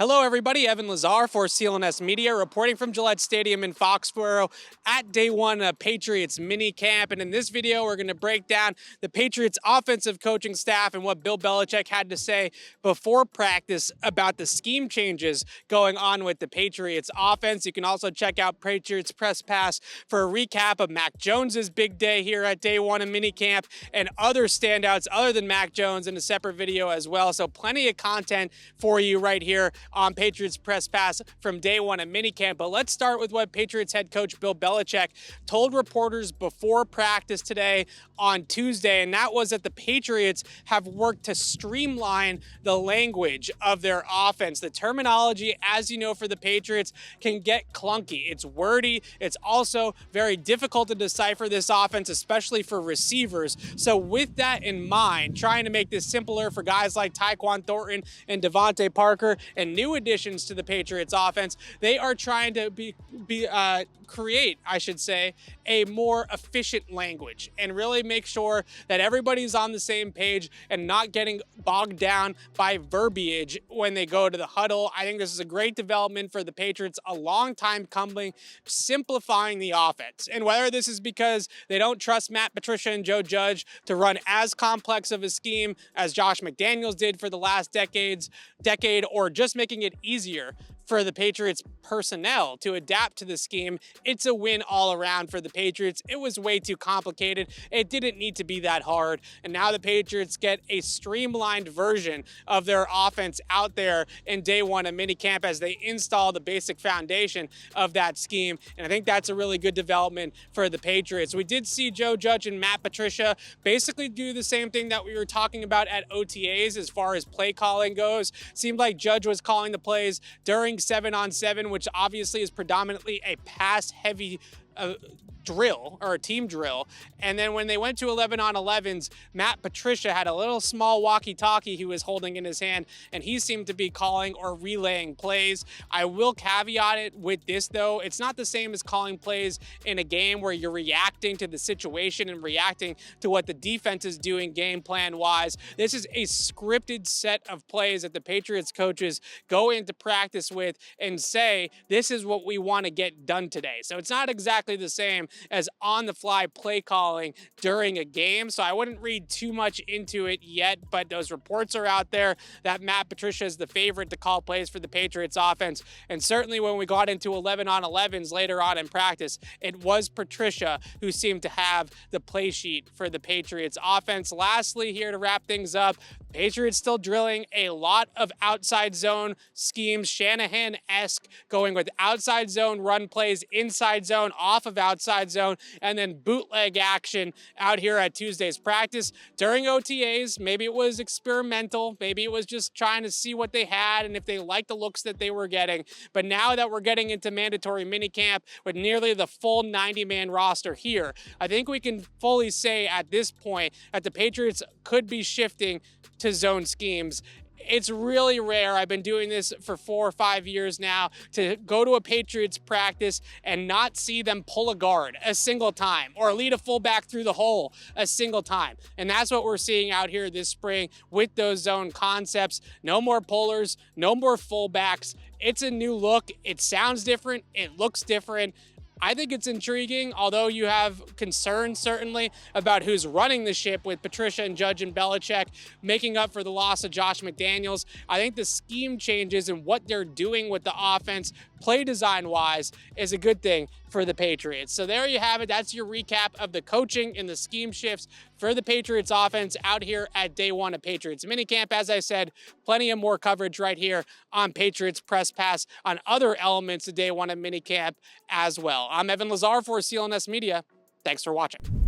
Hello everybody, Evan Lazar for CLNS Media, reporting from Gillette Stadium in FOXBORO at day one of Patriots Minicamp. And in this video, we're going to break down the Patriots offensive coaching staff and what Bill Belichick had to say before practice about the scheme changes going on with the Patriots offense. You can also check out Patriots Press Pass for a recap of Mac Jones's big day here at day one of Minicamp and other standouts other than Mac Jones in a separate video as well. So plenty of content for you right here on Patriots Press Pass from day one of Minicamp. But let's start with what Patriots head coach Bill Belichick told reporters before practice today on Tuesday, and that was that the Patriots have worked to streamline the language of their offense. The terminology, as you know, for the Patriots can get clunky. It's wordy. It's also very difficult to decipher this offense, especially for receivers. So with that in mind, trying to make this simpler for guys like Tyquan Thornton and Devontae Parker and new additions to the Patriots offense, they are trying to create, I should say, a more efficient language and really make sure that everybody's on the same page and not getting bogged down by verbiage when they go to the huddle. I think this is a great development for the Patriots, a long time coming, simplifying the offense. And whether this is because they don't trust Matt Patricia and Joe Judge to run as complex of a scheme as Josh McDaniels did for the last decade, or just making it easier for the Patriots personnel to adapt to the scheme, it's a win all around for the Patriots. It was way too complicated. It didn't need to be that hard. And now the Patriots get a streamlined version of their offense out there in day one of minicamp as they install the basic foundation of that scheme. And I think that's a really good development for the Patriots. We did see Joe Judge and Matt Patricia basically do the same thing that we were talking about at OTAs as far as play calling goes. Seemed like Judge was calling the plays during 7-on-7, which obviously is predominantly a pass-heavy drill or a team drill. And then when they went to 11-on-11s, Matt Patricia had a little small walkie-talkie he was holding in his hand, and he seemed to be calling or relaying plays. I will caveat it with this though, it's not the same as calling plays in a game where you're reacting to the situation and reacting to what the defense is doing game plan wise. This is a scripted set of plays that the Patriots coaches go into practice with and say, this is what we want to get done today. So it's not exactly the same as on-the-fly play calling during a game. So I wouldn't read too much into it yet, but those reports are out there that Matt Patricia is the favorite to call plays for the Patriots offense. And certainly when we got into 11-on-11s later on in practice, it was Patricia who seemed to have the play sheet for the Patriots offense. Lastly, here to wrap things up, Patriots still drilling a lot of outside zone schemes, Shanahan-esque, going with outside zone run plays, inside zone, off of outside zone, and then bootleg action out here at Tuesday's practice. During OTAs, maybe it was experimental, maybe it was just trying to see what they had and if they liked the looks that they were getting. But now that we're getting into mandatory minicamp with nearly the full 90-man roster here, I think we can fully say at this point that the Patriots could be shifting to zone schemes. It's really rare. I've been doing this for 4 or 5 years now to go to a Patriots practice and not see them pull a guard a single time or lead a fullback through the hole a single time. And that's what we're seeing out here this spring with those zone concepts. No more pullers, no more fullbacks. It's a new look. It sounds different. It looks different. I think it's intriguing, although you have concerns certainly about who's running the ship with Patricia and Judge and Belichick making up for the loss of Josh McDaniels. I think the scheme changes and what they're doing with the offense, play design wise, is a good thing for the Patriots. So there you have it. That's your recap of the coaching and the scheme shifts for the Patriots offense out here at day one of Patriots Minicamp. As I said, plenty of more coverage right here on Patriots Press Pass on other elements of day one of Minicamp as well. I'm Evan Lazar for CLNS Media. Thanks for watching.